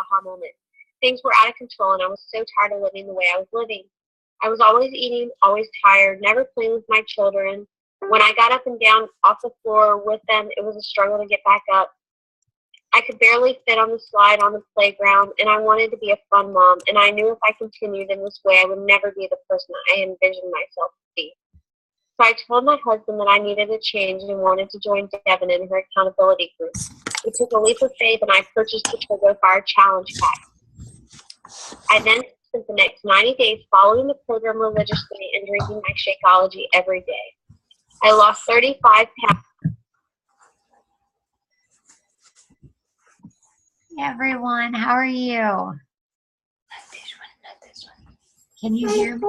aha moment. Things were out of control, and I was so tired of living the way I was living. I was always eating, always tired, never playing with my children. When I got up and down off the floor with them, it was a struggle to get back up. I could barely fit on the slide on the playground, and I wanted to be a fun mom, and I knew if I continued in this way, I would never be the person I envisioned myself to be. So I told my husband that I needed a change and wanted to join Devin in her accountability group. We took a leap of faith, and I purchased the Turbo Fire Challenge Pack. I then spent the next 90 days following the program religiously and drinking my Shakeology every day. I lost 35 pounds. Hey everyone, how are you? Not this one, not this one. Can you hear me?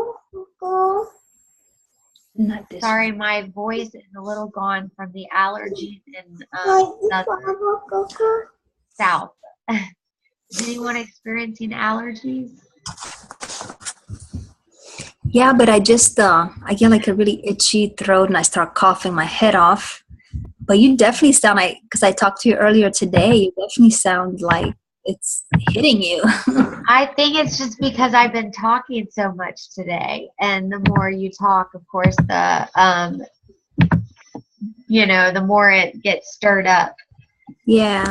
Not this Sorry, one. my voice is a little gone from the allergies in south. Is anyone experiencing allergies? Yeah, but I just, I get like a really itchy throat and I start coughing my head off. But you definitely sound like, because I talked to you earlier today, you definitely sound like it's hitting you. I think it's just because I've been talking so much today. And the more you talk, of course, the more it gets stirred up. Yeah.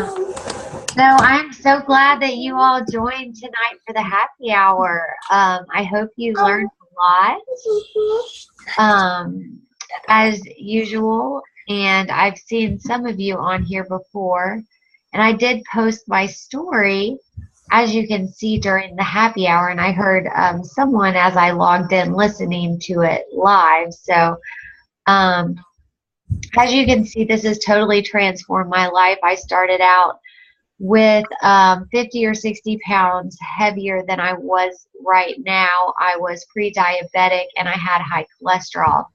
So I'm so glad that you all joined tonight for the happy hour. I hope you learned a lot, as usual. And I've seen some of you on here before. And I did post my story, as you can see, during the happy hour. And I heard someone as I logged in listening to it live. So as you can see, this has totally transformed my life. I started out with 50 or 60 pounds heavier than I was right now. I was pre-diabetic and I had high cholesterol.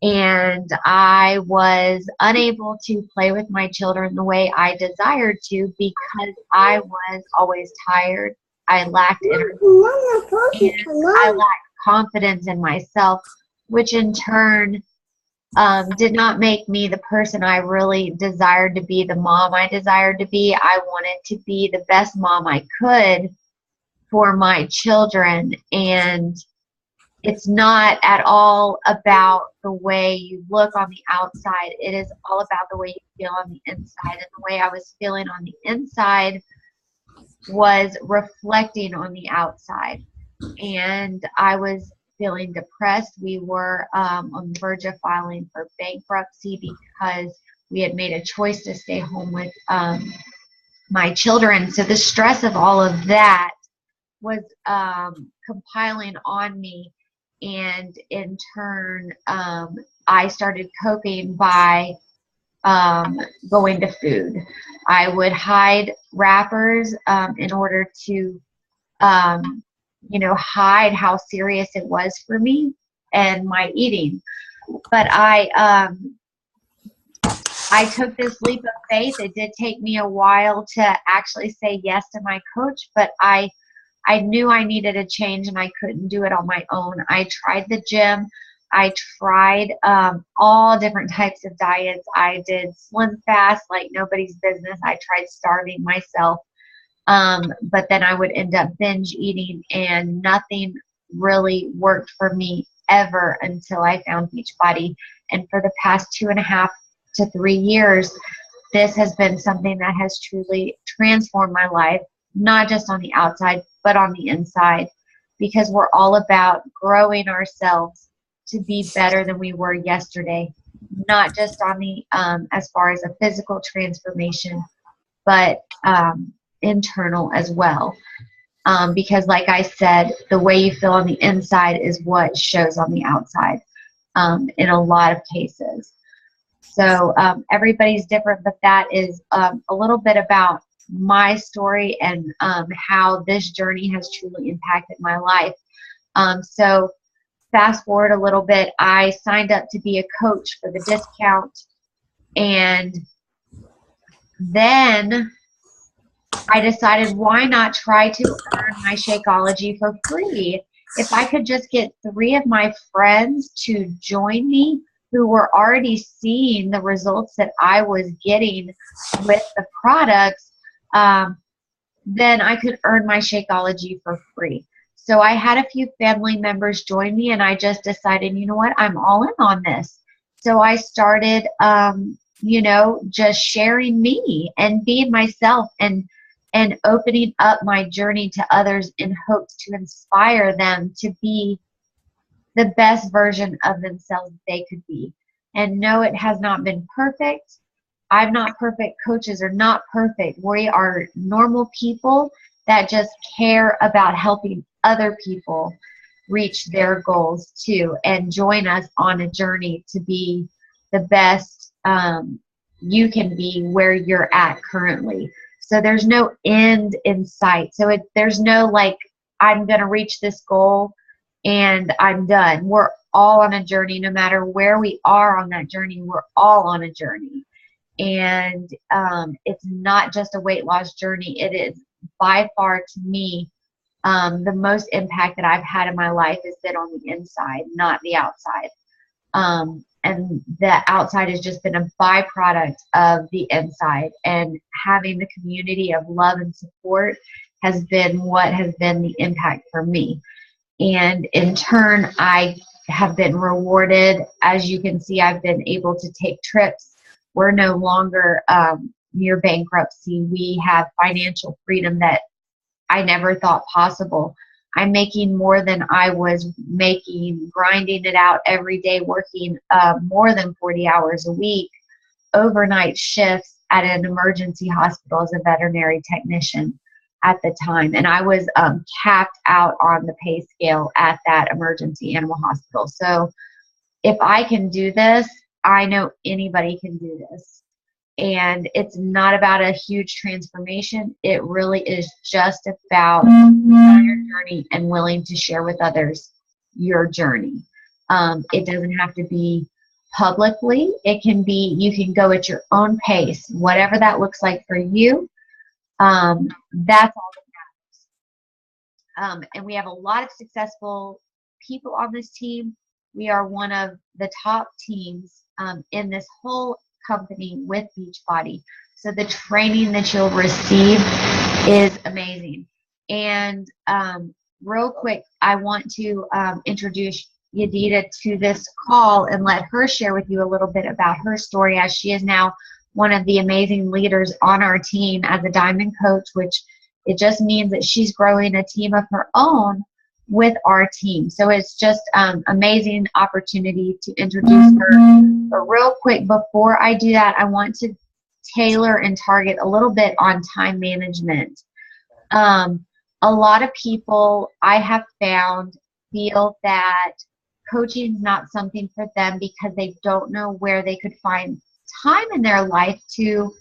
And I was unable to play with my children the way I desired to because I was always tired. I lacked energy. And I lacked confidence in myself, which in turn did not make me the person I really desired to be, the mom I desired to be. I wanted to be the best mom I could for my children. And it's not at all about the way you look on the outside. It is all about the way you feel on the inside. And the way I was feeling on the inside was reflecting on the outside. And I was feeling depressed. We were on the verge of filing for bankruptcy because we had made a choice to stay home with my children. So the stress of all of that was compiling on me. And in turn, I started coping by going to food. I would hide wrappers in order to hide how serious it was for me and my eating. But I took this leap of faith. It did take me a while to actually say yes to my coach, but I knew I needed a change and I couldn't do it on my own. I tried the gym. I tried all different types of diets. I did Slim Fast like nobody's business. I tried starving myself. But then I would end up binge eating, and nothing really worked for me ever until I found Beachbody. And for the past 2.5 to 3 years, this has been something that has truly transformed my life, not just on the outside, but on the inside, because we're all about growing ourselves to be better than we were yesterday, not just on the as far as a physical transformation, but internal as well. Because like I said, the way you feel on the inside is what shows on the outside in a lot of cases. So everybody's different, but that is a little bit about my story and how this journey has truly impacted my life. So fast forward a little bit, I signed up to be a coach for the discount, and then I decided, why not try to earn my Shakeology for free? If I could just get 3 of my friends to join me who were already seeing the results that I was getting with the products, then I could earn my Shakeology for free. So I had a few family members join me, and I just decided, you know what, I'm all in on this. So I started, just sharing me and being myself, and opening up my journey to others in hopes to inspire them to be the best version of themselves they could be. And no, it has not been perfect. I'm not perfect. Coaches are not perfect. We are normal people that just care about helping other people reach their goals too, and join us on a journey to be the best you can be where you're at currently. So there's no end in sight. So there's no like, I'm going to reach this goal and I'm done. We're all on a journey. No matter where we are on that journey, we're all on a journey. And it's not just a weight loss journey. It is by far, to me, the most impact that I've had in my life has been on the inside, not the outside. And the outside has just been a byproduct of the inside. And having the community of love and support has been what has been the impact for me. And in turn, I have been rewarded. As you can see, I've been able to take trips. We're no longer near bankruptcy. We have financial freedom that I never thought possible. I'm making more than I was making, grinding it out every day, working more than 40 hours a week, overnight shifts at an emergency hospital as a veterinary technician at the time. And I was capped out on the pay scale at that emergency animal hospital. So if I can do this, I know anybody can do this. And it's not about a huge transformation. It really is just about your journey and willing to share with others your journey. It doesn't have to be publicly. It can be, you can go at your own pace, whatever that looks like for you. That's all that matters. And we have a lot of successful people on this team. We are one of the top teams in this whole company with Beachbody. So the training that you'll receive is amazing. And real quick, I want to introduce Yadida to this call and let her share with you a little bit about her story, as she is now one of the amazing leaders on our team as a diamond coach, which it just means that she's growing a team of her own with our team. So it's just amazing opportunity to introduce her. But real quick, before I do that, I want to tailor and target a little bit on time management. A lot of people I have found feel that coaching is not something for them because they don't know where they could find time in their life to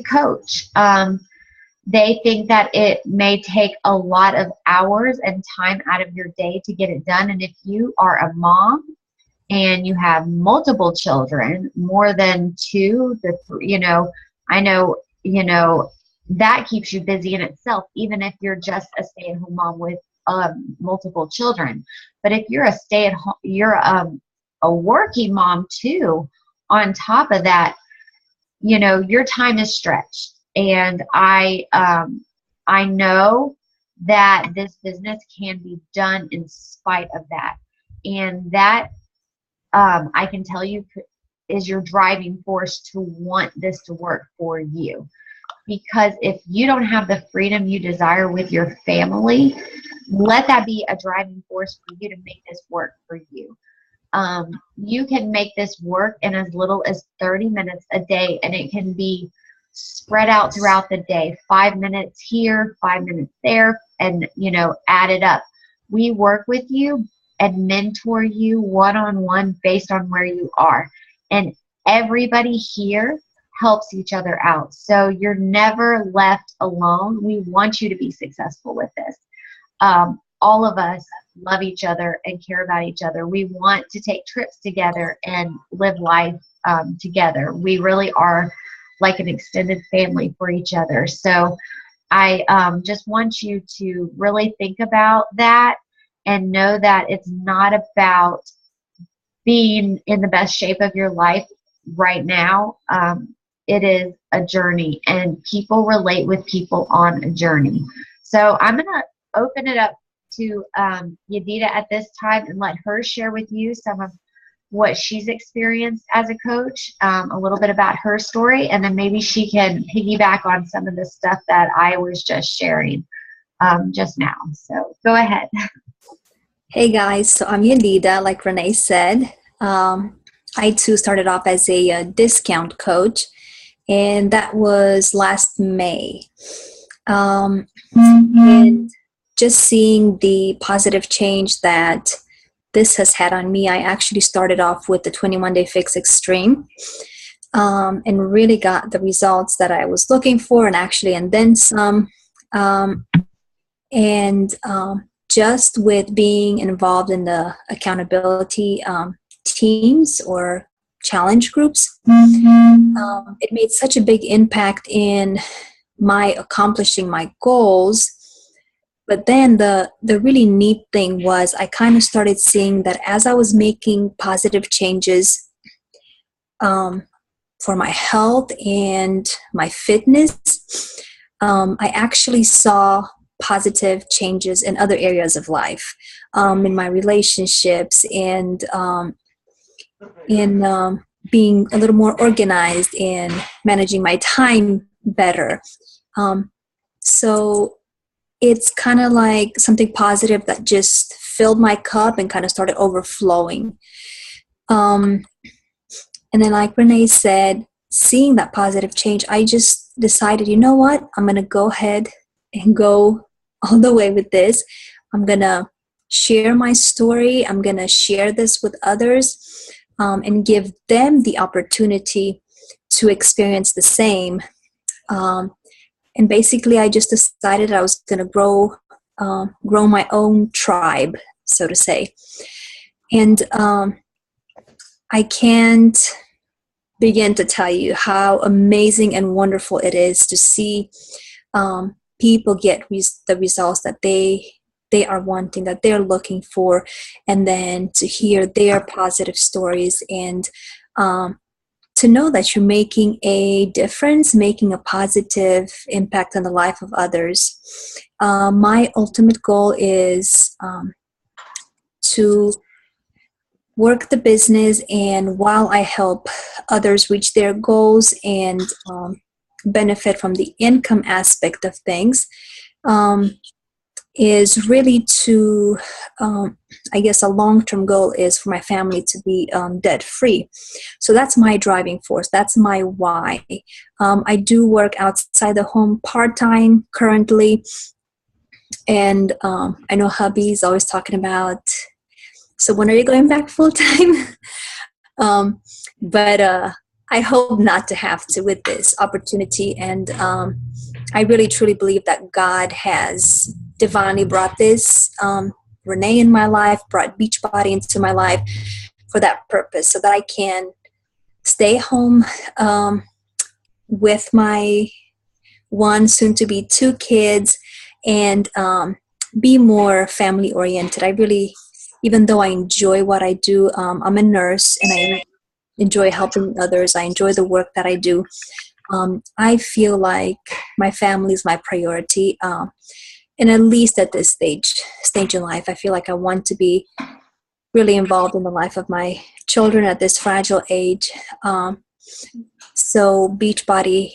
coach. They think that it may take a lot of hours and time out of your day to get it done. And if you are a mom and you have multiple children, more than two, I know, that keeps you busy in itself, even if you're just a stay-at-home mom with multiple children. But if you're a working mom too, on top of that, your time is stretched. And I know that this business can be done in spite of that. And that, I can tell you, is your driving force to want this to work for you. Because if you don't have the freedom you desire with your family, let that be a driving force for you to make this work for you. You can make this work in as little as 30 minutes a day, and it can be spread out throughout the day, 5 minutes here, 5 minutes there, and add it up. We work with you and mentor you one-on-one based on where you are, and everybody here helps each other out, so you're never left alone. We want you to be successful with this. All of us love each other and care about each other. We want to take trips together and live life together. We really are like an extended family for each other. So I just want you to really think about that and know that it's not about being in the best shape of your life right now. it is a journey, and people relate with people on a journey. So I'm going to open it up to Yadida at this time and let her share with you some of what she's experienced as a coach, a little bit about her story, and then maybe she can piggyback on some of the stuff that I was just sharing just now. So go ahead. Hey guys, so I'm Yadida, like Renee said. I too started off as a discount coach, and that was last May. And just seeing the positive change that this has had on me, I actually started off with the 21-Day Fix Extreme, and really got the results that I was looking for, and then some. Just with being involved in the accountability teams or challenge groups, it made such a big impact in my accomplishing my goals. But then the really neat thing was I kind of started seeing that as I was making positive changes for my health and my fitness, I actually saw positive changes in other areas of life, in my relationships, and in being a little more organized and managing my time better. So it's kind of like something positive that just filled my cup and kind of started overflowing. And then, like Renee said, seeing that positive change, I just decided, you know what, I'm going to go ahead and go all the way with this. I'm going to share my story. I'm going to share this with others, and give them the opportunity to experience the same. And basically, I just decided I was going to grow my own tribe, so to say. And I can't begin to tell you how amazing and wonderful it is to see people get the results that they are wanting, that they're looking for, and then to hear their positive stories, and to know that you're making a difference, making a positive impact on the life of others. My ultimate goal is to work the business, and while I help others reach their goals and benefit from the income aspect of things, is really to, I guess a long-term goal is for my family to be debt-free. So that's my driving force. That's my why. I do work outside the home part-time currently, and I know hubby's always talking about, so when are you going back full-time? But I hope not to have to with this opportunity. And I really truly believe that God has divinely brought this, Renee in my life, brought Beachbody into my life for that purpose, so that I can stay home with my one, soon to be 2 kids, and be more family oriented. I really, even though I enjoy what I do, I'm a nurse and I enjoy helping others. I enjoy the work that I do. I feel like my family is my priority. And at least at this stage in life, I feel like I want to be really involved in the life of my children at this fragile age. So Beachbody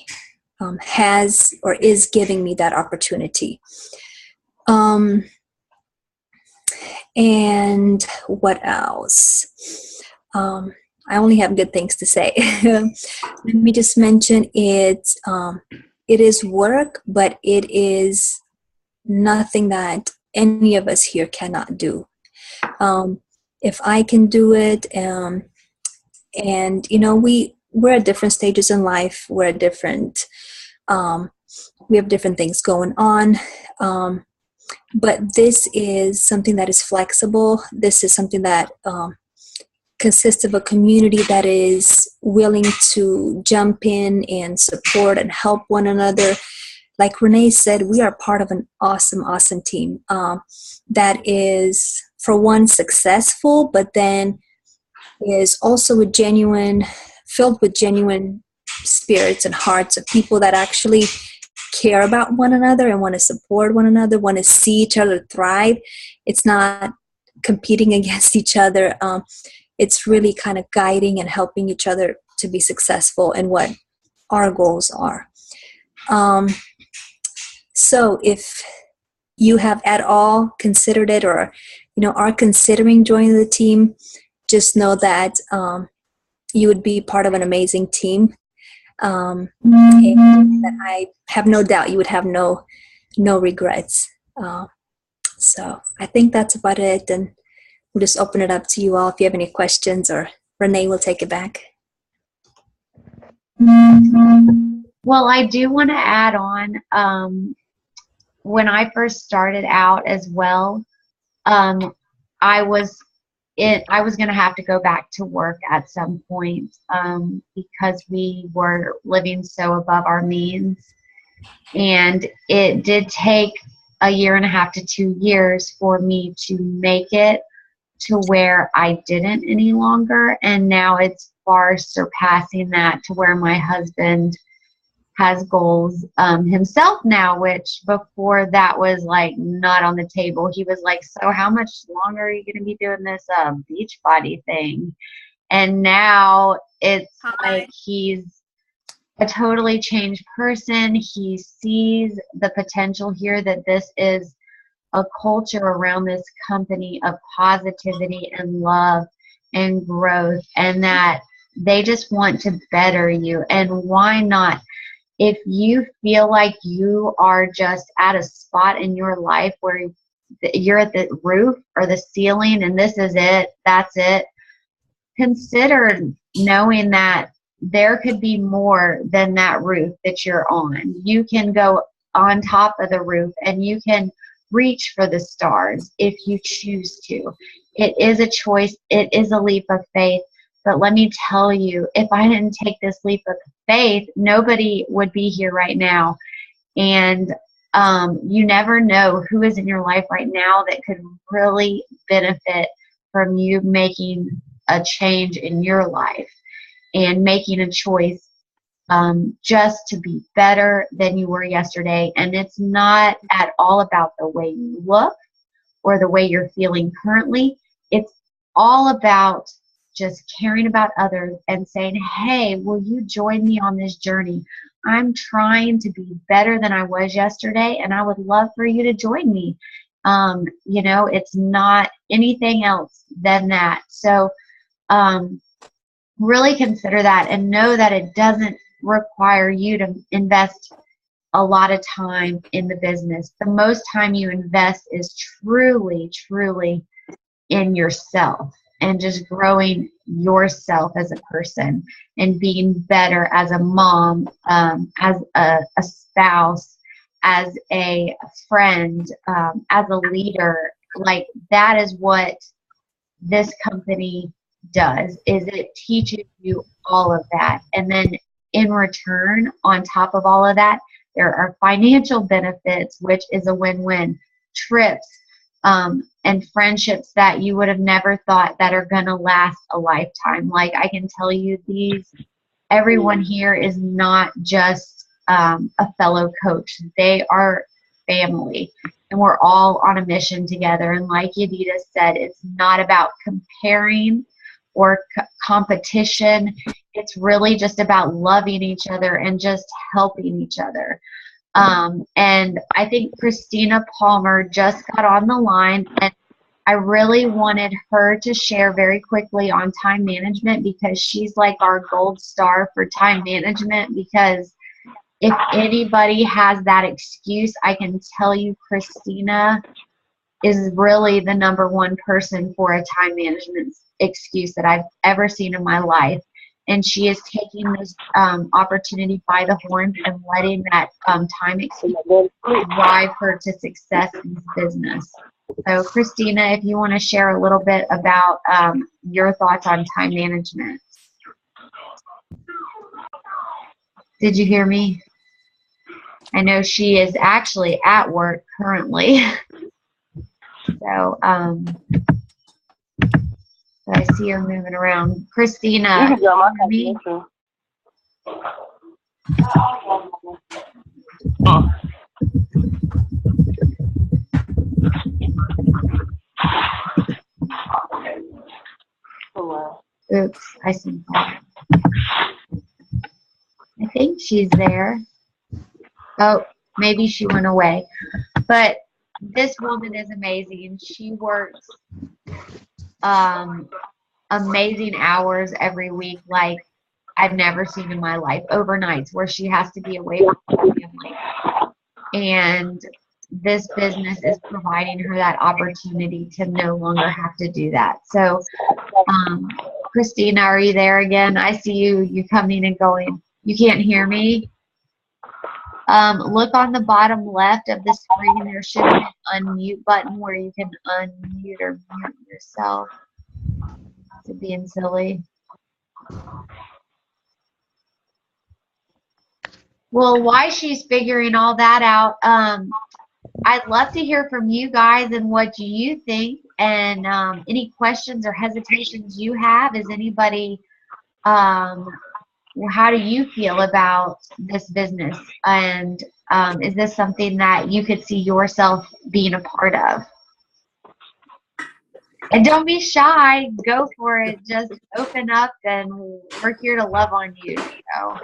has or is giving me that opportunity. And what else? I only have good things to say. Let me just mention it is work, but it is nothing that any of us here cannot do. If I can do it, and we're at different stages in life. We're at different, we have different things going on. But this is something that is flexible. This is something that consists of a community that is willing to jump in and support and help one another. Like Renee said, we are part of an awesome, awesome team that is, for one, successful, but then is also filled with genuine spirits and hearts of people that actually care about one another and want to support one another, want to see each other thrive. It's not competing against each other. It's really kind of guiding and helping each other to be successful in what our goals are. So if you have at all considered it, or are considering joining the team, just know that you would be part of an amazing team, and that I have no doubt you would have no regrets. So I think that's about it, and we'll just open it up to you all if you have any questions, or Renee will take it back. Well, I do want to add on, when I first started out as well, I was going to have to go back to work at some point, because we were living so above our means. And it did take 1.5 to 2 years for me to make it to where I didn't any longer. And now it's far surpassing that, to where my husband has goals himself now, which before that was like not on the table. He was like, so how much longer are you going to be doing this Beachbody thing? And now it's like he's a totally changed person. He sees the potential here, that this is a culture around this company of positivity and love and growth, and that they just want to better you. And why not? If you feel like you are just at a spot in your life where you're at the roof or the ceiling and this is it, that's it, consider knowing that there could be more than that roof that you're on. You can go on top of the roof and you can reach for the stars if you choose to. It is a choice. It is a leap of faith. But let me tell you, if I didn't take this leap of faith, nobody would be here right now. And you never know who is in your life right now that could really benefit from you making a change in your life and making a choice just to be better than you were yesterday. And it's not at all about the way you look or the way you're feeling currently. It's all about just caring about others and saying, hey, will you join me on this journey? I'm trying to be better than I was yesterday, and I would love for you to join me. It's not anything else than that. So really consider that, and know that it doesn't require you to invest a lot of time in the business. The most time you invest is truly, truly in yourself, and just growing yourself as a person and being better as a mom, as a spouse, as a friend, as a leader. Like, that is what this company does, is it teaches you all of that. And then in return, on top of all of that, there are financial benefits, which is a win-win. Trips, and friendships that you would have never thought that are going to last a lifetime. Like, I can tell you, everyone here is not just a fellow coach. They are family, and we're all on a mission together. And like Yadida said, it's not about comparing or competition. It's really just about loving each other and just helping each other. And I think Christina Palmer just got on the line, and I really wanted her to share very quickly on time management, because she's like our gold star for time management. Because if anybody has that excuse, I can tell you Christina is really the #1 person for a time management excuse that I've ever seen in my life. And she is taking this opportunity by the horns and letting that time excuse drive her to success in this business. So, Christina, if you want to share a little bit about your thoughts on time management. Did you hear me? I know she is actually at work currently. So, but I see her moving around. Christina, You can go, my Oops, I see. I think she's there. Oh, maybe she went away. But this woman is amazing. She works amazing hours every week like I've never seen in my life, overnights where she has to be away from her family. And this business is providing her that opportunity to no longer have to do that. So, Christina, are you there again? I see you coming and going. You can't hear me? Look on the bottom left of the screen. There should be an unmute button where you can unmute or mute yourself. To being silly. Well, while she's figuring all that out, I'd love to hear from you guys and what you think, and any questions or hesitations you have. Is anybody, how do you feel about this business? And is this something that you could see yourself being a part of? And don't be shy. Go for it. Just open up, and we're here to love on you. So.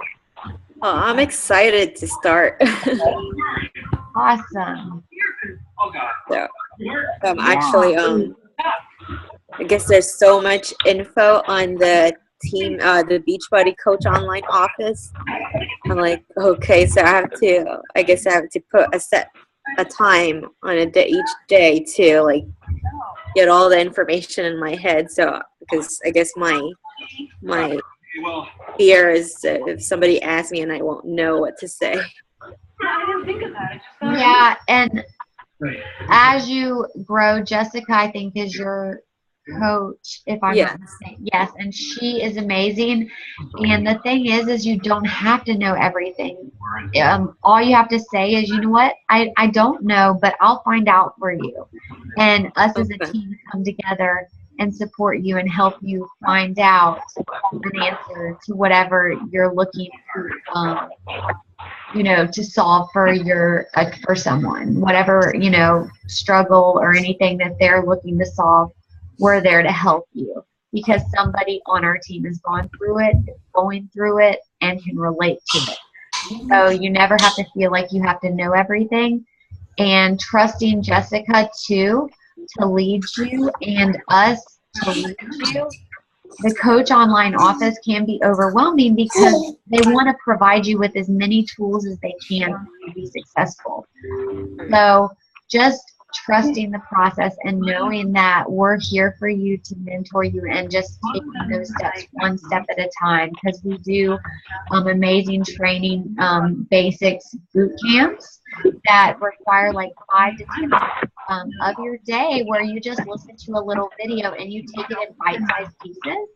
Oh, I'm excited to start. Awesome. So, actually, I guess there's so much info on the team, the Beachbody Coach Online office. I'm like, okay, so I guess I have to put a time on a day, each day to like get all the information in my head. So, because I guess my fear is if somebody asks me and I won't know what to say. Yeah, and as you grow, Jessica, I think, is your coach, if I'm not mistaken. Yes, and she is amazing. And the thing is you don't have to know everything. All you have to say is, you know what, I don't know, but I'll find out for you. And us as a team come together and support you and help you find out an answer to whatever you're looking to, to solve for someone, whatever, struggle or anything that they're looking to solve. We're there to help you because somebody on our team has gone through it, is going through it, and can relate to it. So you never have to feel like you have to know everything. And trusting Jessica too to lead you and us to lead you. The Coach Online office can be overwhelming because they want to provide you with as many tools as they can to be successful. So just trusting the process and knowing that we're here for you to mentor you and just taking those steps one step at a time, because we do amazing training basics boot camps that require like 5 to 10 minutes of your day where you just listen to a little video and you take it in bite-sized pieces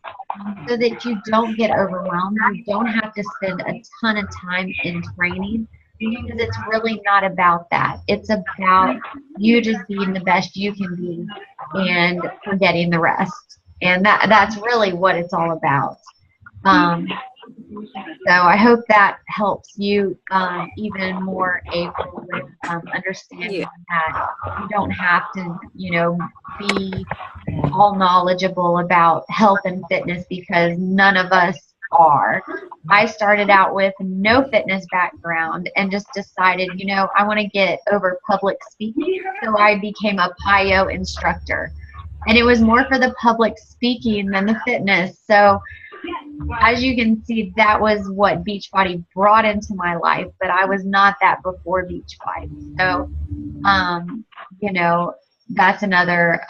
so that you don't get overwhelmed. You don't have to spend a ton of time in training, because it's really not about that. It's about you just being the best you can be and forgetting the rest. And that's really what it's all about. So I hope that helps you even more, April, with understanding that you don't have to, be all knowledgeable about health and fitness, because none of us are. I started out with no fitness background and just decided, I want to get over public speaking. So I became a PIO instructor. And it was more for the public speaking than the fitness. So as you can see, that was what Beachbody brought into my life, but I was not that before Beachbody. So, that's another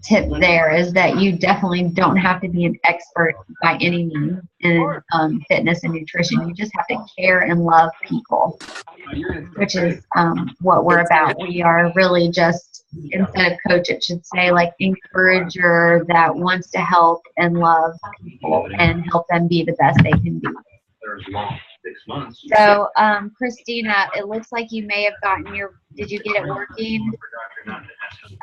tip there, is that you definitely don't have to be an expert by any means in fitness and nutrition. You just have to care and love people, which is what we're about. We are really just, instead of coach, it should say like encourager that wants to help and love people and help them be the best they can be. So, Christina, it looks like you may have gotten did you get it working?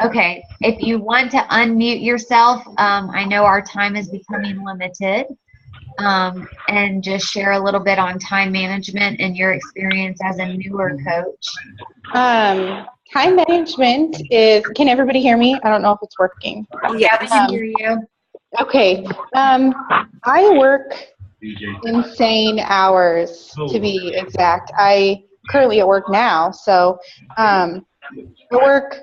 Okay, if you want to unmute yourself, I know our time is becoming limited. and just share a little bit on time management and your experience as a newer coach. Time management is, can everybody hear me? I don't know if it's working. Yeah, we can hear you. Okay. I work insane hours, to be exact. I currently at work now, so I work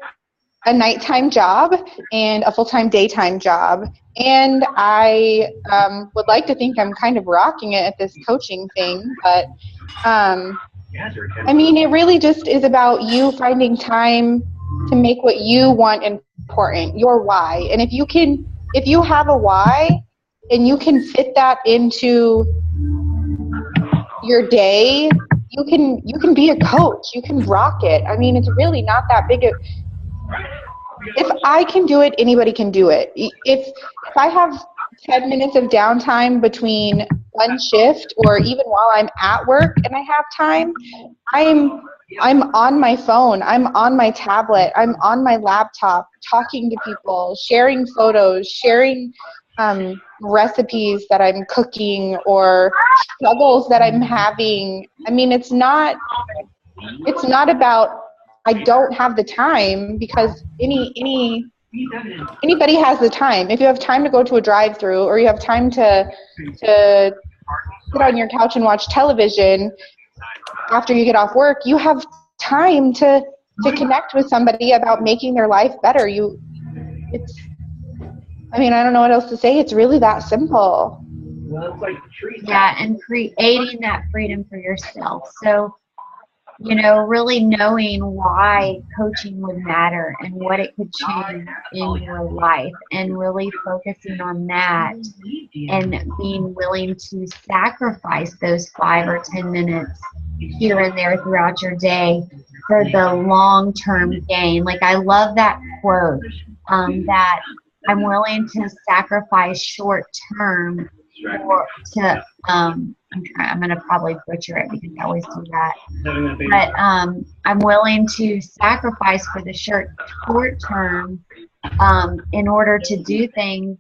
a nighttime job and a full-time daytime job, and I would like to think I'm kind of rocking it at this coaching thing, but I mean, it really just is about you finding time to make what you want important, your why. And if you have a why and you can fit that into your day, you can be a coach. You can rock it. I mean, it's really not that big of, if I can do it, anybody can do it. If I have 10 minutes of downtime between one shift, or even while I'm at work and I have time, I'm on my phone, I'm on my tablet, I'm on my laptop, talking to people, sharing photos, sharing recipes that I'm cooking or struggles that I'm having. I mean, it's not about I don't have the time, because anybody has the time. If you have time to go to a drive-through, or you have time to sit on your couch and watch television after you get off work, you have time to connect with somebody about making their life better. I mean, I don't know what else to say. It's really that simple. Yeah, and creating that freedom for yourself. So, you know, really knowing why coaching would matter and what it could change in your life, and really focusing on that and being willing to sacrifice those 5 or 10 minutes here and there throughout your day for the long-term gain. Like, I love that quote, that I'm willing to sacrifice short-term I'm going to probably butcher it because I always do that. But I'm willing to sacrifice for the short term in order to do things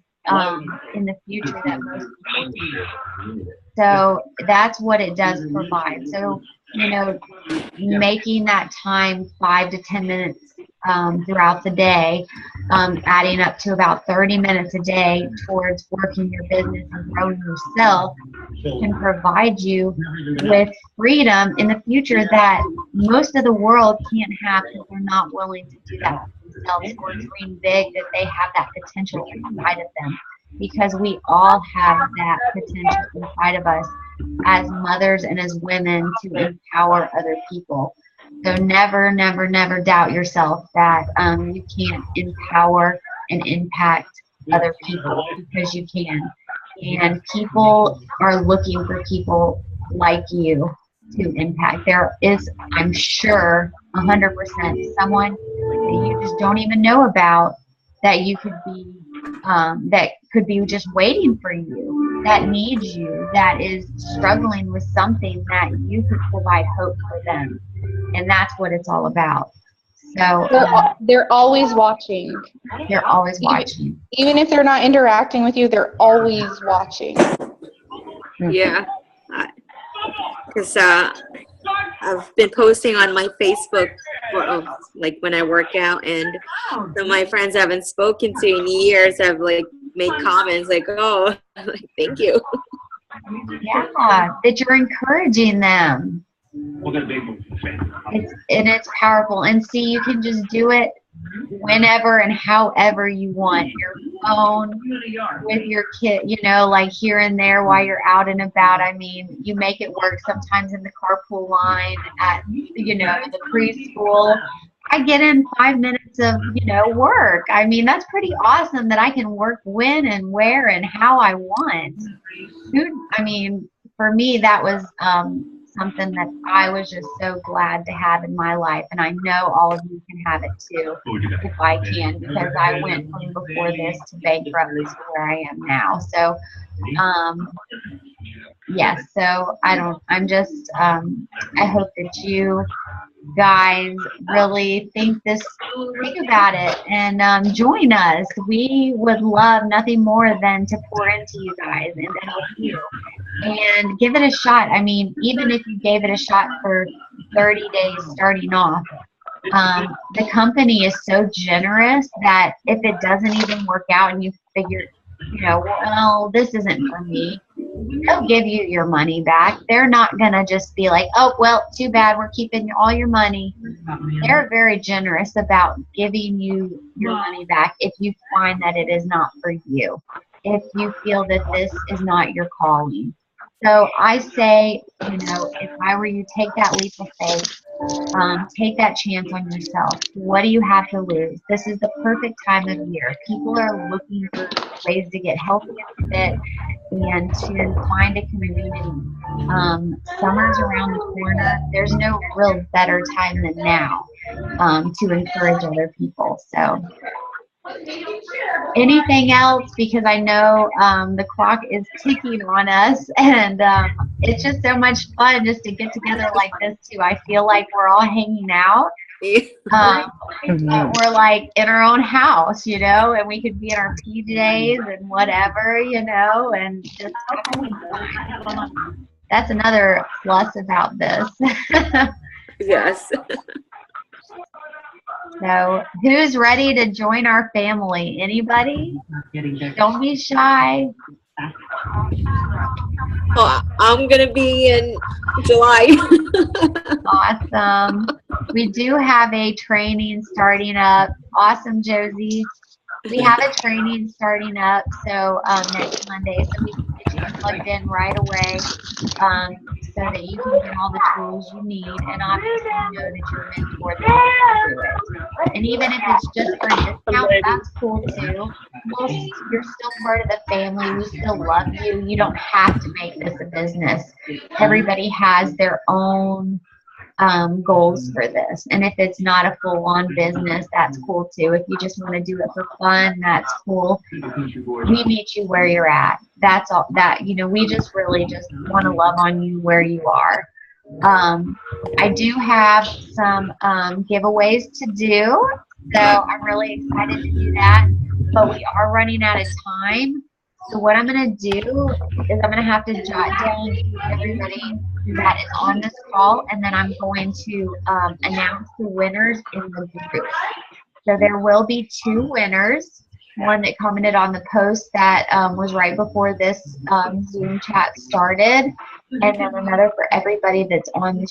in the future that most people do. So that's what it does provide. So, you know, making that time 5 to 10 minutes throughout the day, adding up to about 30 minutes a day towards working your business and growing yourself, can provide you with freedom in the future that most of the world can't have, because they're not willing to do that for themselves or dream big that they have that potential inside of them. Because we all have that potential inside of us as mothers and as women to empower other people. So never, never, never doubt yourself that you can't empower and impact other people, because you can. And people are looking for people like you to impact. There is, I'm sure, 100% someone that you just don't even know about that you could be, that could be just waiting for you, that needs you, that is struggling with something that you could provide hope for them. And that's what it's all about. So they're always watching. They're always watching. Even if they're not interacting with you, they're always watching. Yeah. Because I've been posting on my Facebook for, like, when I work out, and some of my friends I haven't spoken to in years have, like, made comments like, oh, like, thank you. Yeah, that you're encouraging them. It's powerful. And see, you can just do it whenever and however you want. Your phone, with your kid, you know, like here and there while you're out and about. I mean, you make it work sometimes in the carpool line, at, you know, the preschool. I get in 5 minutes of, you know, work. I mean, that's pretty awesome that I can work when and where and how I want. I mean, for me, that was something that I was just so glad to have in my life. And I know all of you can have it too, if I can, because I went from before this to bankruptcy to where I am now. So, yes, so I hope that you guys really think about it and join us. We would love nothing more than to pour into you guys and to help you. And give it a shot. I mean, even if you gave it a shot for 30 days starting off, the company is so generous that if it doesn't even work out and you figure, well, this isn't for me, they'll give you your money back. They're not going to just be like, oh, well, too bad, we're keeping all your money. They're very generous about giving you your money back if you find that it is not for you, if you feel that this is not your calling. So I say, if I were you, take that leap of faith. Take that chance on yourself. What do you have to lose? This is the perfect time of year. People are looking for ways to get healthy and fit and to find a community. Summer's around the corner. There's no real better time than now to encourage other people. So anything else? Because I know the clock is ticking on us, and it's just so much fun just to get together like this too. I feel like we're all hanging out. We're like in our own house, and we could be in our PJs and whatever, and just that's another plus about this. Yes. So, who's ready to join our family? Anybody? Don't be shy. Oh, I'm going to be in July. Awesome. We do have a training starting up. Awesome, Josie. We have a training starting up, so next Monday, so we can get you plugged in right away, so that you can get all the tools you need, and obviously know that your mentor can do it. And even if it's just for a discount, that's cool too. You're still part of the family. We still love you. You don't have to make this a business. Everybody has their own goals for this, and if it's not a full-on business, that's cool too. If you just want to do it for fun, that's cool. We meet you where you're at. That's all. We just really just want to love on you where you are. I do have some giveaways to do, so I'm really excited to do that, but we are running out of time. So what I'm going to do is I'm going to have to jot down everybody that is on this call, and then I'm going to announce the winners in the group. So there will be 2 winners, one that commented on the post that was right before this Zoom chat started, and then another for everybody that's on the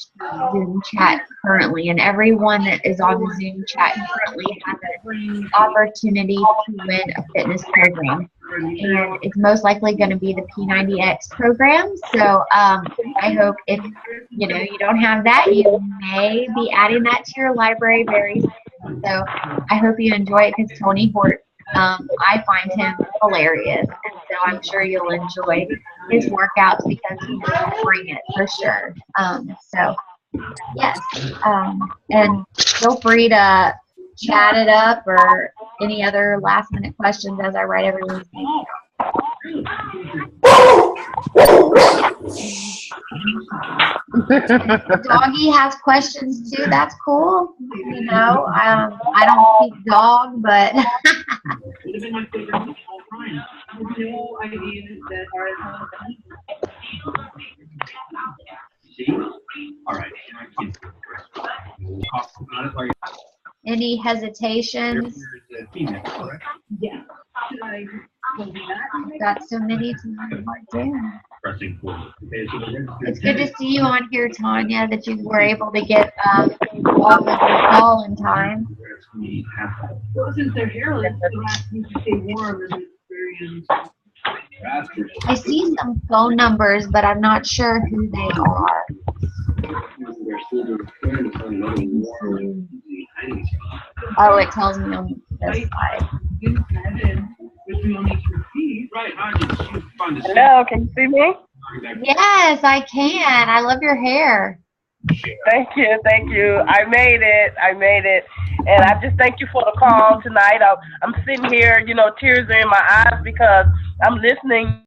Zoom chat currently. And everyone that is on the Zoom chat currently has an opportunity to win a fitness program. And it's most likely going to be the P90X program. So I hope if you don't have that, you may be adding that to your library very soon. So I hope you enjoy it, because Tony Hort, I find him hilarious, and so I'm sure you'll enjoy his workouts because he will bring it for sure. So yes, and feel free to chat it up or any other last minute questions as I write everyone's name down. Doggy has questions too. That's cool. I don't speak dog, but any hesitations? I've got so many to mark down. It's good to see you on here, Tanya, that you were able to get off of your call in time. Well, since they're hairless, they'll have to stay warm and experience. I see some phone numbers, but I'm not sure who they are. Oh, it tells me on this side. Hello, can you see me? Yes, I can. I love your hair. Thank you. I made it. And I just thank you for the call tonight. I'm sitting here, tears are in my eyes because I'm listening